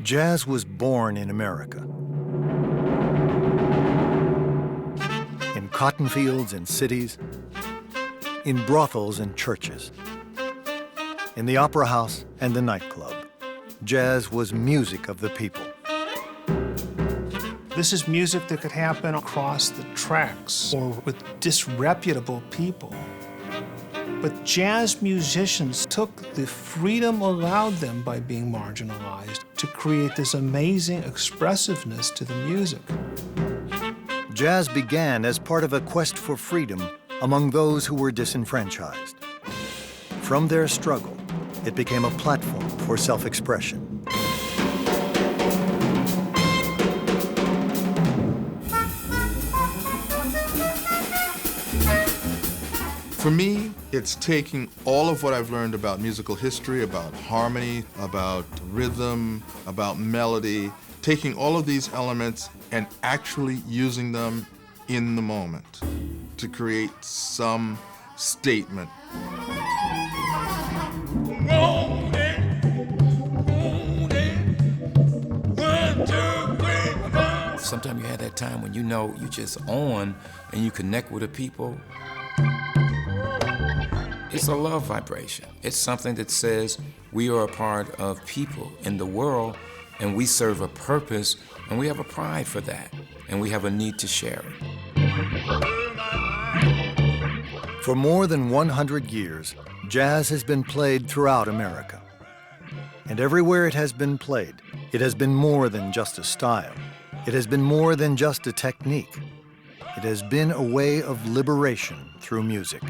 Jazz was born in America. In cotton fields and cities, in brothels and churches, in the opera house and the nightclub. Jazz was music of the people. This is music that could happen across the tracks or with disreputable people. But jazz musicians took the freedom allowed them by being marginalized to create this amazing expressiveness to the music. Jazz began as part of a quest for freedom among those who were disenfranchised. From their struggle, it became a platform for self-expression. For me, it's taking all of what I've learned about musical history, about harmony, about rhythm, about melody, taking all of these elements and actually using them in the moment to create some statement. Sometimes you have that time when you know you just on and you connect with the people. It's a love vibration. It's something that says we are a part of people in the world and we serve a purpose and we have a pride for that and we have a need to share it. For more than 100 years, jazz has been played throughout America. And everywhere it has been played, it has been more than just a style. It has been more than just a technique. It has been a way of liberation through music.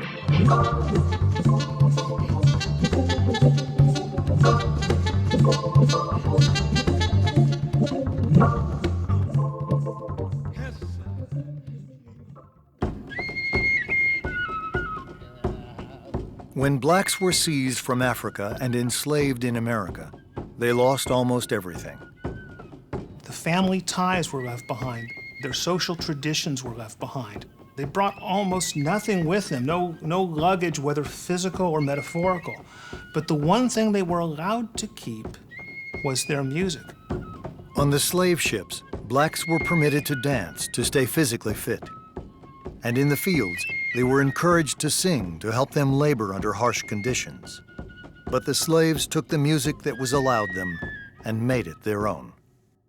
When blacks were seized from Africa and enslaved in America, they lost almost everything. The family ties were left behind. Their social traditions were left behind. They brought almost nothing with them, no luggage, whether physical or metaphorical. But the one thing they were allowed to keep was their music. On the slave ships, blacks were permitted to dance to stay physically fit. And in the fields, they were encouraged to sing to help them labor under harsh conditions. But the slaves took the music that was allowed them and made it their own.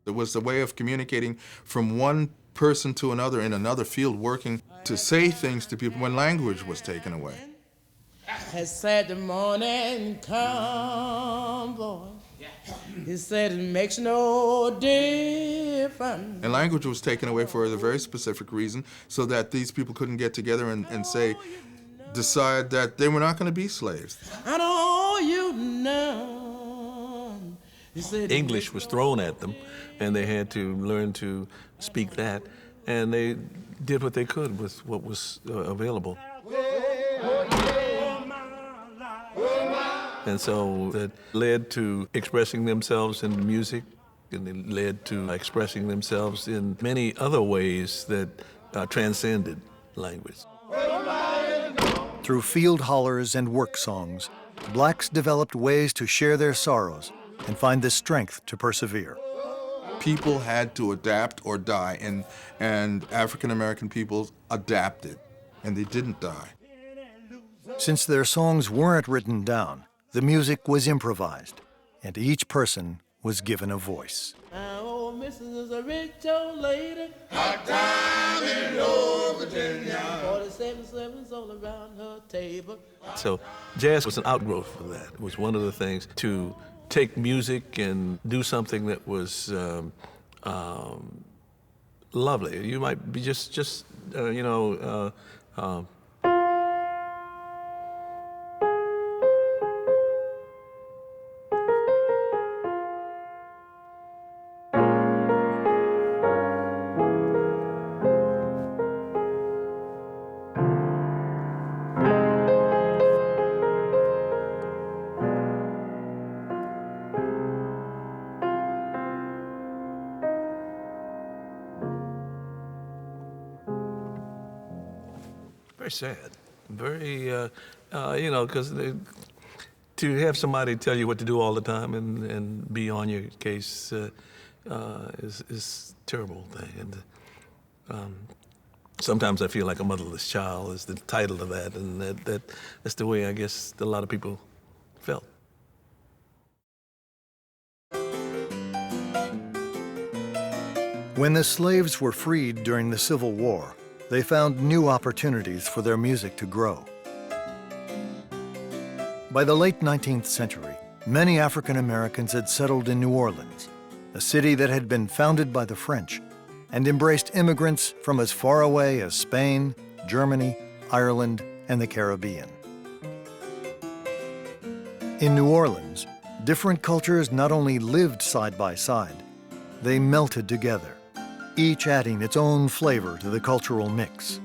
It was a way of communicating from one person to another in another field, working to say things to people when language was taken away. Has said the morning come, boy. He said it makes no difference. And language was taken away for a very specific reason, so that these people couldn't get together and decide that they were not going to be slaves. I know you know. English was thrown at them, and they had to learn to speak that, and they did what they could with what was available. And so that led to expressing themselves in music, and it led to expressing themselves in many other ways that transcended language. Through field hollers and work songs, blacks developed ways to share their sorrows and find the strength to persevere. People had to adapt or die, and African-American peoples adapted, and they didn't die. Since their songs weren't written down, the music was improvised, and each person was given a voice. Oh, Mrs. is a rich old lady. Hot time in old Virginia. 47 all around her table. So jazz was an outgrowth of that. It was one of the things to take music and do something that was lovely. You might be just very sad, very, because To have somebody tell you what to do all the time and be on your case is a terrible thing. And sometimes I feel like a motherless child is the title of that, and that's the way I guess a lot of people felt. When the slaves were freed during the Civil War, they found new opportunities for their music to grow. By the late 19th century, many African Americans had settled in New Orleans, a city that had been founded by the French and embraced immigrants from as far away as Spain, Germany, Ireland, and the Caribbean. In New Orleans, different cultures not only lived side by side, they melted together, each adding its own flavor to the cultural mix.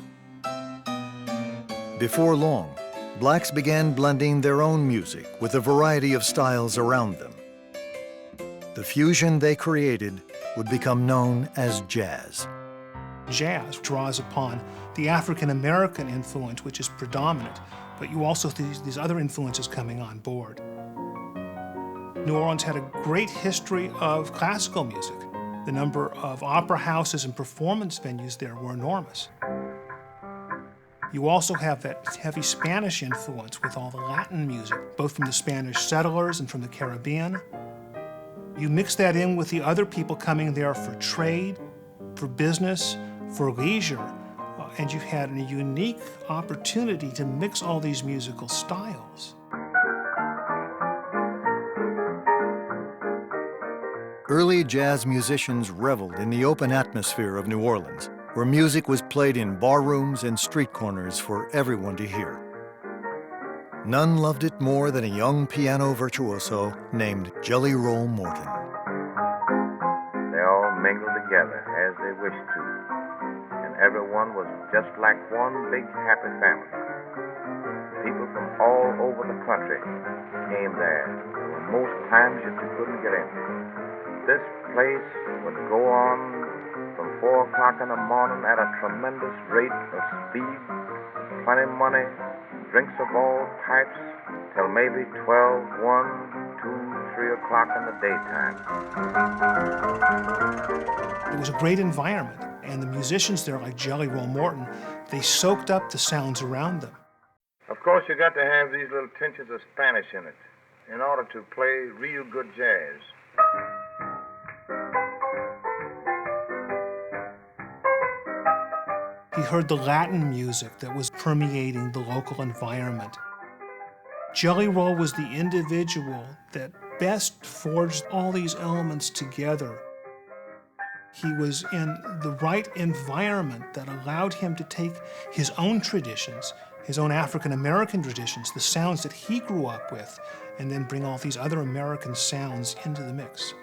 Before long, blacks began blending their own music with a variety of styles around them. The fusion they created would become known as jazz. Jazz draws upon the African American influence, which is predominant, but you also see these other influences coming on board. New Orleans had a great history of classical music. The number of opera houses and performance venues there were enormous. You also have that heavy Spanish influence with all the Latin music, both from the Spanish settlers and from the Caribbean. You mix that in with the other people coming there for trade, for business, for leisure, and you had a unique opportunity to mix all these musical styles. Early jazz musicians reveled in the open atmosphere of New Orleans, where music was played in barrooms and street corners for everyone to hear. None loved it more than a young piano virtuoso named Jelly Roll Morton. They all mingled together as they wished to, and everyone was just like one big happy family. People from all over the country came there. There were most times you couldn't get in. This place would go on from 4 o'clock in the morning at a tremendous rate of speed, plenty money, drinks of all types, till maybe 12, 1, 2, 3 o'clock in the daytime. It was a great environment, and the musicians there, like Jelly Roll Morton, they soaked up the sounds around them. Of course, you got to have these little tinges of Spanish in it in order to play real good jazz. He heard the Latin music that was permeating the local environment. Jelly Roll was the individual that best forged all these elements together. He was in the right environment that allowed him to take his own traditions, his own African American traditions, the sounds that he grew up with, and then bring all these other American sounds into the mix.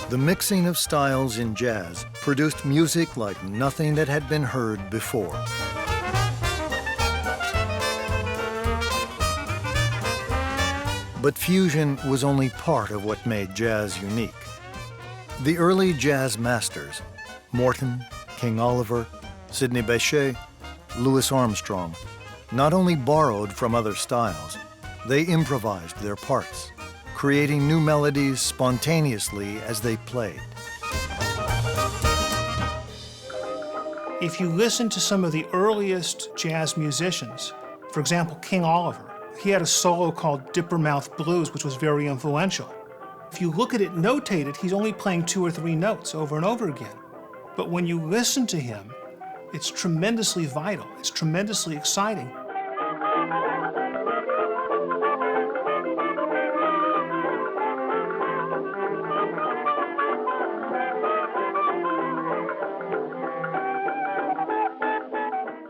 The mixing of styles in jazz produced music like nothing that had been heard before. But fusion was only part of what made jazz unique. The early jazz masters, Morton, King Oliver, Sidney Bechet, Louis Armstrong, not only borrowed from other styles, they improvised their parts, creating new melodies spontaneously as they played. If you listen to some of the earliest jazz musicians, for example, King Oliver, he had a solo called Dipper Mouth Blues, which was very influential. If you look at it notated, he's only playing 2 or 3 notes over and over again. But when you listen to him, it's tremendously vital, it's tremendously exciting.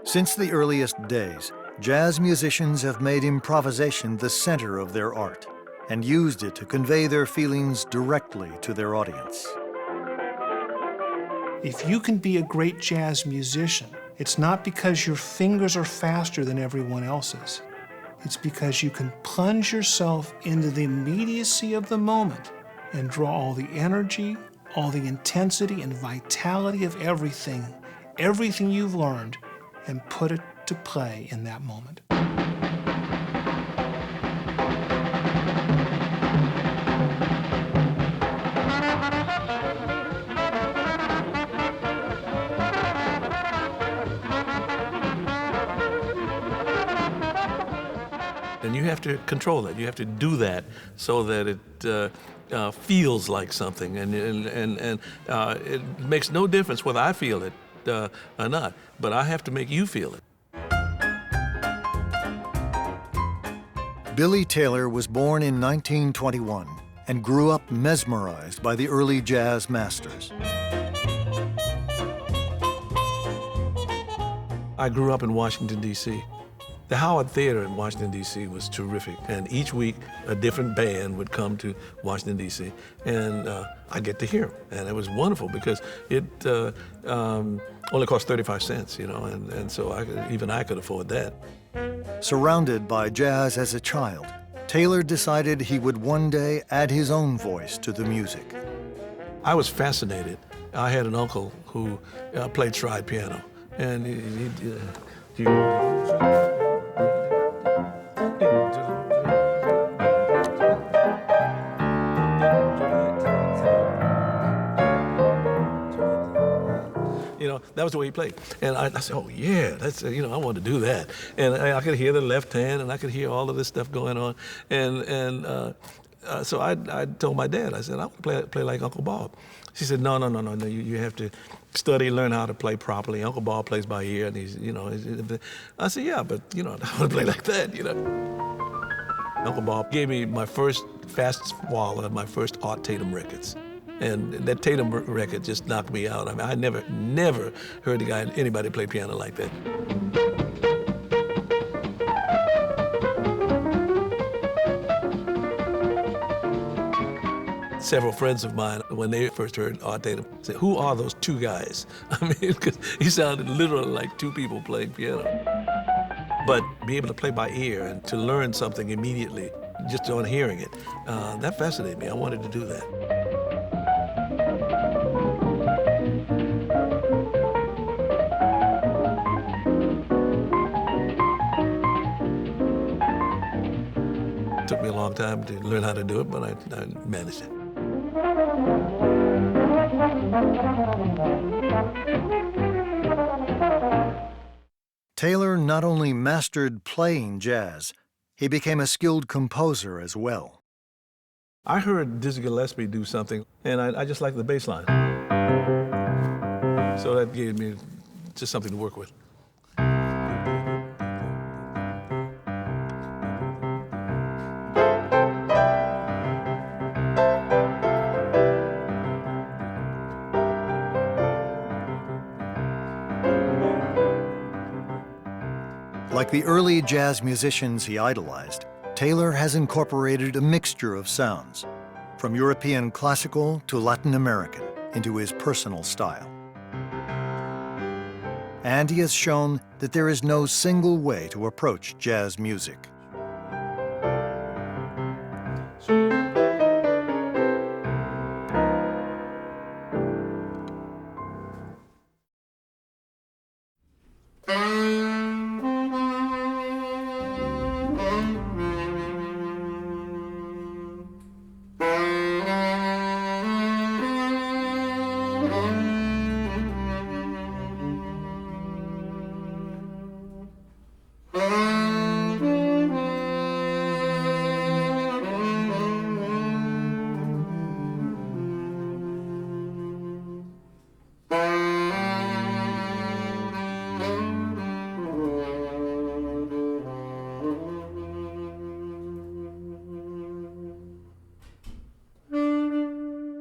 Since the earliest days, jazz musicians have made improvisation the center of their art and used it to convey their feelings directly to their audience. If you can be a great jazz musician, it's not because your fingers are faster than everyone else's. It's because you can plunge yourself into the immediacy of the moment and draw all the energy, all the intensity and vitality of everything you've learned, and put it to play in that moment. you have to control it. You have to do that so that it feels like something, and it makes no difference whether I feel it or not, but I have to make you feel it. Billy Taylor was born in 1921 and grew up mesmerized by the early jazz masters. I grew up in Washington, D.C. The Howard Theater in Washington, D.C. was terrific, and each week a different band would come to Washington, D.C., and I get to hear them, and it was wonderful because it only cost 35 cents, you know, and so even I could afford that. Surrounded by jazz as a child, Taylor decided he would one day add his own voice to the music. I was fascinated. I had an uncle who played stride piano, and he that was the way he played. And I said, oh yeah, that's, I want to do that. And I could hear the left hand, and I could hear all of this stuff going on. And so I told my dad, I said, I want to play like Uncle Bob. She said, no, you have to study, learn how to play properly. Uncle Bob plays by ear, and he's. I said, yeah, but, I want to play like that, Uncle Bob gave me my first Fast Swallow and my first Art Tatum records. And that Tatum record just knocked me out. I mean, I never heard anybody play piano like that. Several friends of mine, when they first heard Art Tatum, said, who are those two guys? I mean, because he sounded literally like two people playing piano. But be able to play by ear and to learn something immediately, just on hearing it, that fascinated me. I wanted to do that. It took me a long time to learn how to do it, but I managed it. Taylor not only mastered playing jazz, he became a skilled composer as well. I heard Dizzy Gillespie do something, and I just liked the bass line. So that gave me just something to work with. Like the early jazz musicians he idolized, Taylor has incorporated a mixture of sounds, from European classical to Latin American, into his personal style. And he has shown that there is no single way to approach jazz music.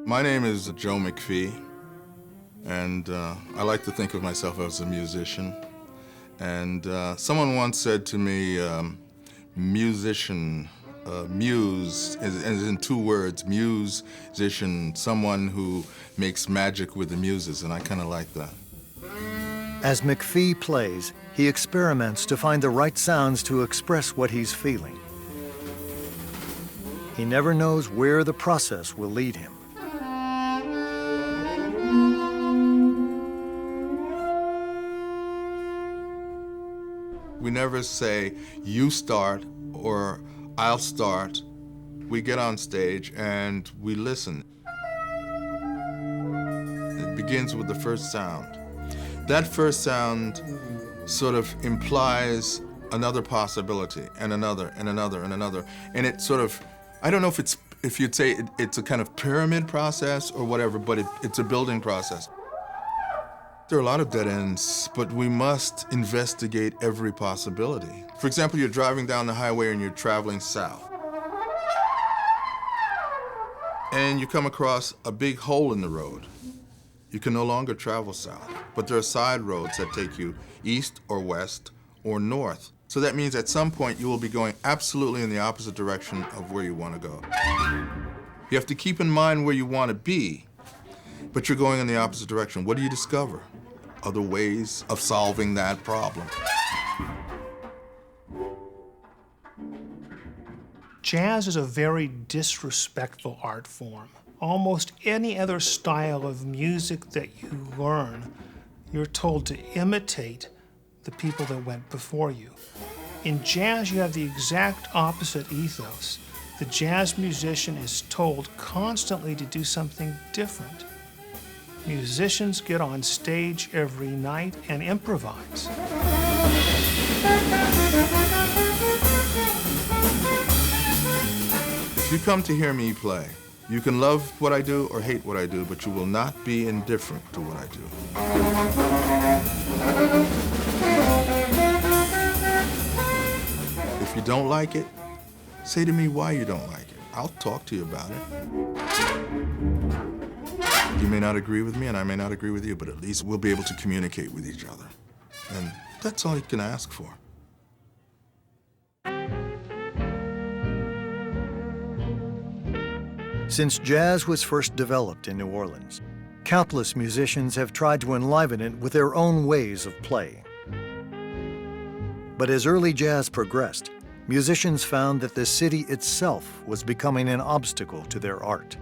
My name is Joe McPhee, and I like to think of myself as a musician. And someone once said to me, musician, muse, as in two words, musician, someone who makes magic with the muses, and I kind of like that. As McPhee plays, he experiments to find the right sounds to express what he's feeling. He never knows where the process will lead him. We never say, you start or I'll start. We get on stage and we listen. It begins with the first sound. That first sound sort of implies another possibility, and another, and another, and another. And it sort of, I don't know if you'd say it's a kind of pyramid process or whatever, but it's a building process. There are a lot of dead ends, but we must investigate every possibility. For example, you're driving down the highway and you're traveling south. And you come across a big hole in the road. You can no longer travel south, but there are side roads that take you east or west or north. So that means at some point you will be going absolutely in the opposite direction of where you want to go. You have to keep in mind where you want to be, but you're going in the opposite direction. What do you discover? Other ways of solving that problem. Jazz is a very disrespectful art form. Almost any other style of music that you learn, you're told to imitate the people that went before you. In jazz, you have the exact opposite ethos. The jazz musician is told constantly to do something different. Musicians get on stage every night and improvise. If you come to hear me play, you can love what I do or hate what I do, but you will not be indifferent to what I do. If you don't like it, say to me why you don't like it. I'll talk to you about it. You may not agree with me, and I may not agree with you, but at least we'll be able to communicate with each other. And that's all you can ask for. Since jazz was first developed in New Orleans, countless musicians have tried to enliven it with their own ways of playing. But as early jazz progressed, musicians found that the city itself was becoming an obstacle to their art.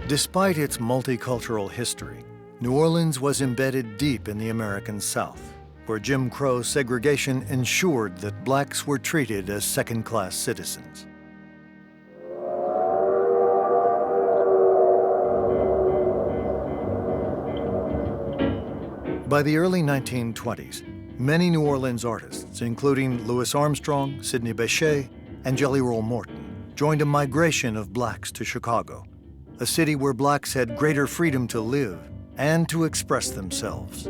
Despite its multicultural history, New Orleans was embedded deep in the American South, where Jim Crow segregation ensured that blacks were treated as second-class citizens. By the early 1920s, many New Orleans artists, including Louis Armstrong, Sidney Bechet, and Jelly Roll Morton, joined a migration of blacks to Chicago, a city where blacks had greater freedom to live and to express themselves.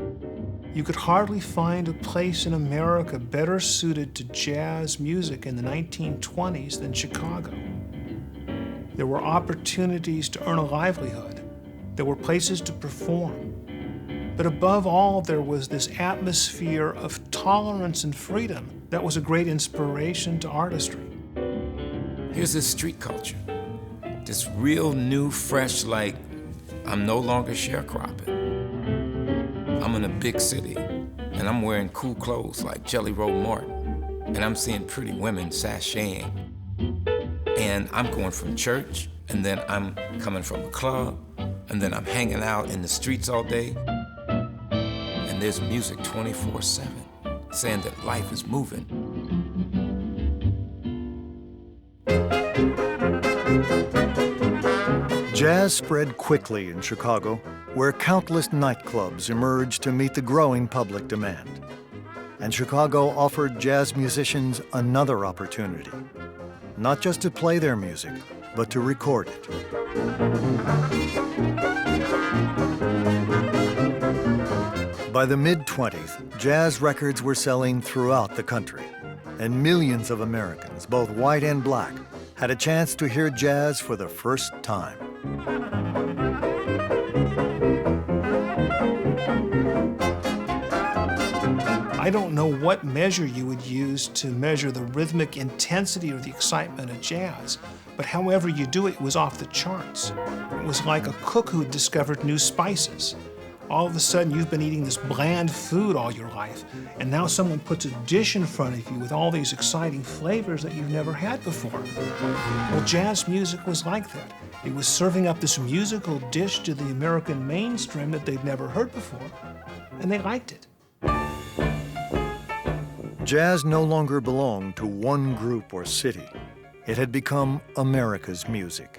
You could hardly find a place in America better suited to jazz music in the 1920s than Chicago. There were opportunities to earn a livelihood. There were places to perform. But above all, there was this atmosphere of tolerance and freedom that was a great inspiration to artistry. Here's this street culture, this real new, fresh, like, I'm no longer sharecropping. I'm in a big city, and I'm wearing cool clothes like Jelly Roll Morton, and I'm seeing pretty women sashaying. And I'm going from church, and then I'm coming from a club, and then I'm hanging out in the streets all day. And there's music 24/7, saying that life is moving. Jazz spread quickly in Chicago, where countless nightclubs emerged to meet the growing public demand. And Chicago offered jazz musicians another opportunity, not just to play their music, but to record it. By the mid-20s, jazz records were selling throughout the country, and millions of Americans, both white and black, had a chance to hear jazz for the first time. I don't know what measure you would use to measure the rhythmic intensity or the excitement of jazz, but however you do it, it was off the charts. It was like a cook who had discovered new spices. All of a sudden, you've been eating this bland food all your life, and now someone puts a dish in front of you with all these exciting flavors that you've never had before. Well, jazz music was like that. It was serving up this musical dish to the American mainstream that they'd never heard before, and they liked it. Jazz no longer belonged to one group or city. It had become America's music.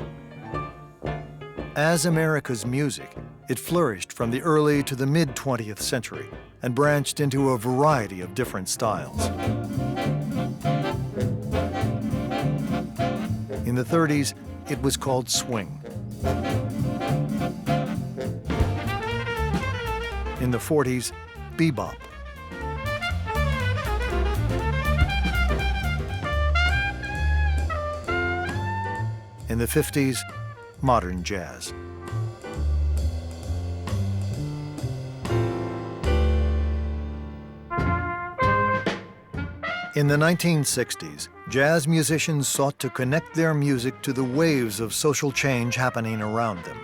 As America's music, it flourished from the early to the mid-20th century and branched into a variety of different styles. In the 30s, it was called swing. In the 40s, bebop. In the 50s, modern jazz. In the 1960s, jazz musicians sought to connect their music to the waves of social change happening around them.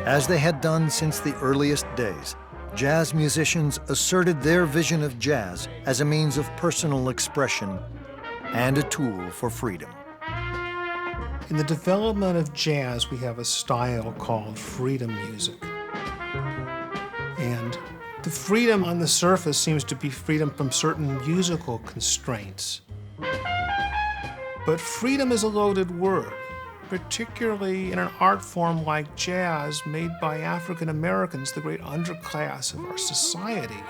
As they had done since the earliest days, jazz musicians asserted their vision of jazz as a means of personal expression and a tool for freedom. In the development of jazz, we have a style called freedom music. And the freedom on the surface seems to be freedom from certain musical constraints. But freedom is a loaded word, particularly in an art form like jazz made by African Americans, the great underclass of our society.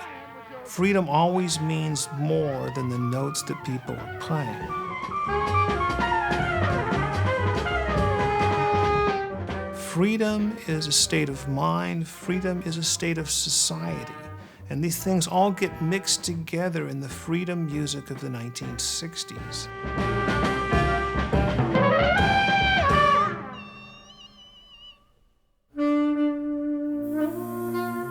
Freedom always means more than the notes that people are playing. Freedom is a state of mind, freedom is a state of society. And these things all get mixed together in the freedom music of the 1960s.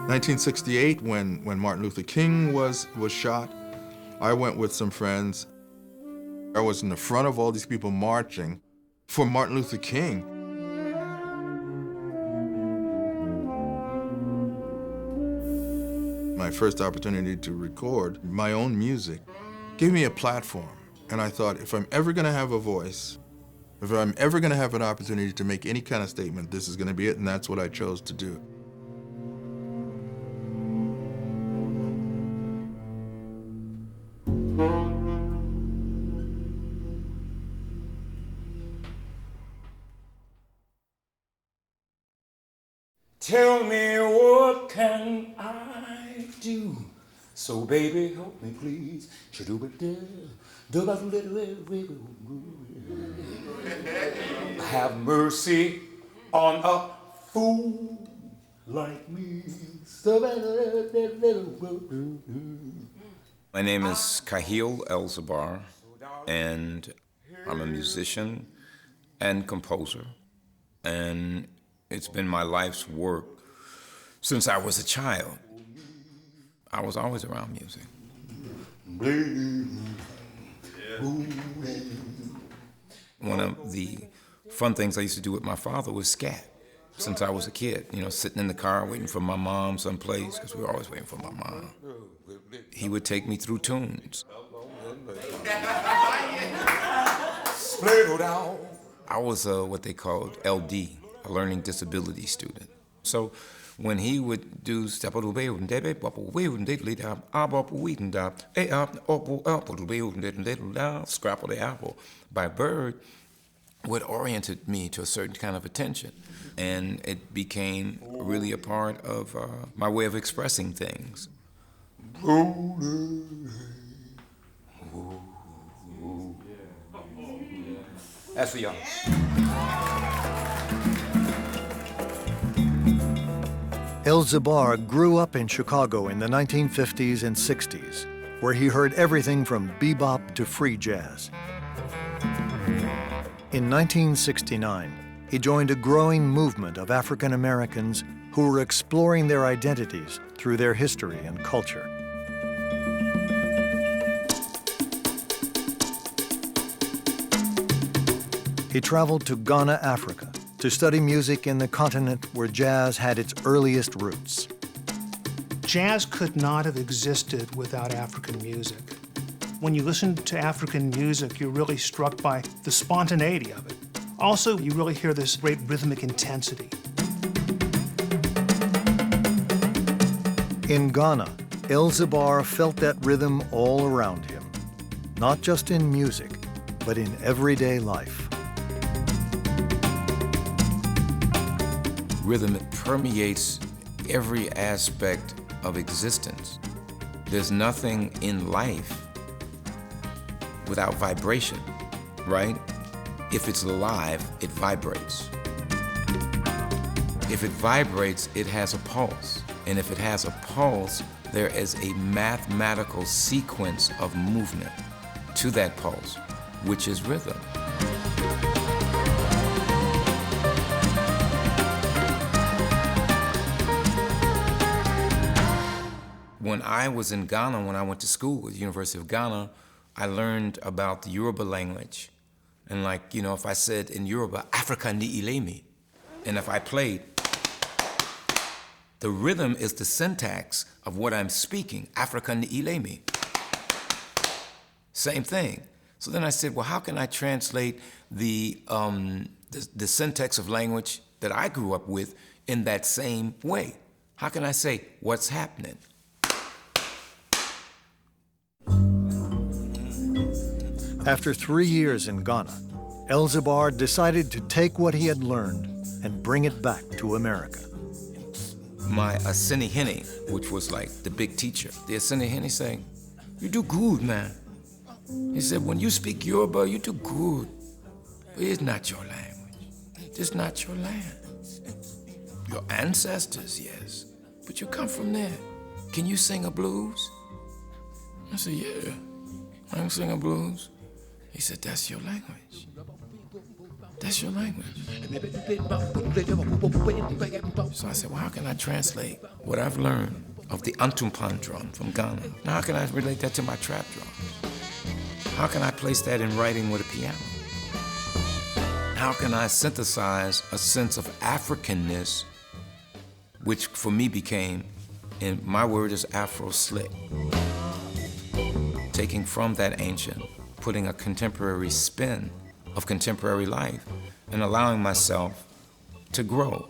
1968, when Martin Luther King was shot, I went with some friends. I was in the front of all these people marching for Martin Luther King. My first opportunity to record my own music gave me a platform. And I thought, if I'm ever gonna have a voice, if I'm ever gonna have an opportunity to make any kind of statement, this is gonna be it, and that's what I chose to do. Tell me, what can I do? So baby, help me please. Have mercy on a fool like me. My name is Kahil El-Zabar, and I'm a musician and composer, and it's been my life's work since I was a child. I was always around music. One of the fun things I used to do with my father was scat since I was a kid. You know, sitting in the car waiting for my mom someplace, because we were always waiting for my mom. He would take me through tunes. I was what they called LD, a learning disability student. So when he would do Scrapple the Apple by Bird, what oriented me to a certain kind of attention. And it became really a part of my way of expressing things. That's for y'all. El-Zabar grew up in Chicago in the 1950s and 60s, where he heard everything from bebop to free jazz. In 1969, he joined a growing movement of African Americans who were exploring their identities through their history and culture. He traveled to Ghana, Africa, to study music in the continent where jazz had its earliest roots. Jazz could not have existed without African music. When you listen to African music, you're really struck by the spontaneity of it. Also, you really hear this great rhythmic intensity. In Ghana, El Zabar felt that rhythm all around him, not just in music, but in everyday life. Rhythm permeates every aspect of existence. There's nothing in life without vibration, right? If it's alive, it vibrates. If it vibrates, it has a pulse. And if it has a pulse, there is a mathematical sequence of movement to that pulse, which is rhythm. When I was in Ghana, when I went to school at the University of Ghana, I learned about the Yoruba language. And like, you know, if I said in Yoruba, Africa ni ilemi, and if I played, the rhythm is the syntax of what I'm speaking, Africa ni ilemi. Same thing. So then I said, well, how can I translate the syntax of language that I grew up with in that same way? How can I say, what's happening? After 3 years in Ghana, El Zabar decided to take what he had learned and bring it back to America. My Asini Hene, which was like the big teacher, the Asini Hene saying, you do good, man. He said, when you speak Yoruba, you do good. But it's not your language. It's not your land. Your ancestors, yes, but you come from there. Can you sing a blues? I said, yeah, I can sing a blues. He said, that's your language. That's your language. So I said, well, how can I translate what I've learned of the Antumpan drum from Ghana? Now, how can I relate that to my trap drums? How can I place that in writing with a piano? How can I synthesize a sense of Africanness, which for me became, and my word is Afro-slick, taking from that ancient, putting a contemporary spin of contemporary life and allowing myself to grow.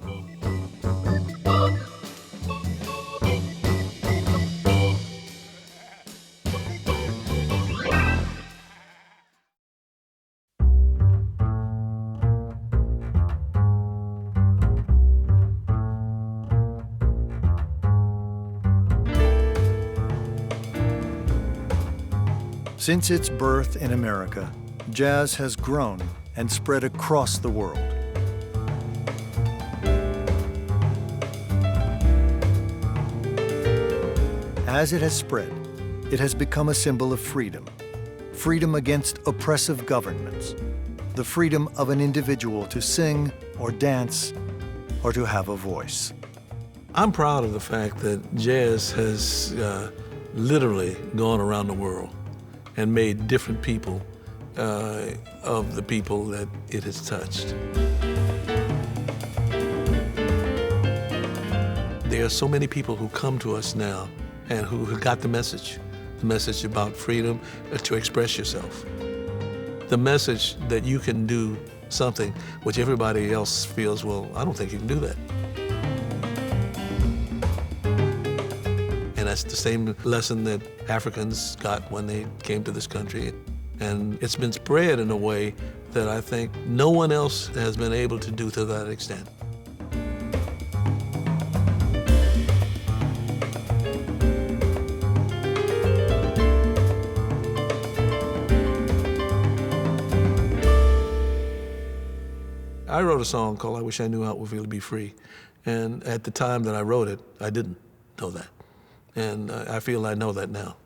Since its birth in America, jazz has grown and spread across the world. As it has spread, it has become a symbol of freedom. Freedom against oppressive governments. The freedom of an individual to sing or dance or to have a voice. I'm proud of the fact that jazz has literally gone around the world and made different people of the people that it has touched. There are so many people who come to us now and who got the message about freedom to express yourself. The message that you can do something which everybody else feels, well, I don't think you can do that. And that's the same lesson that Africans got when they came to this country. And it's been spread in a way that I think no one else has been able to do to that extent. I wrote a song called I Wish I Knew How It Would Feel to Be Free. And at the time that I wrote it, I didn't know that. And I feel I know that now.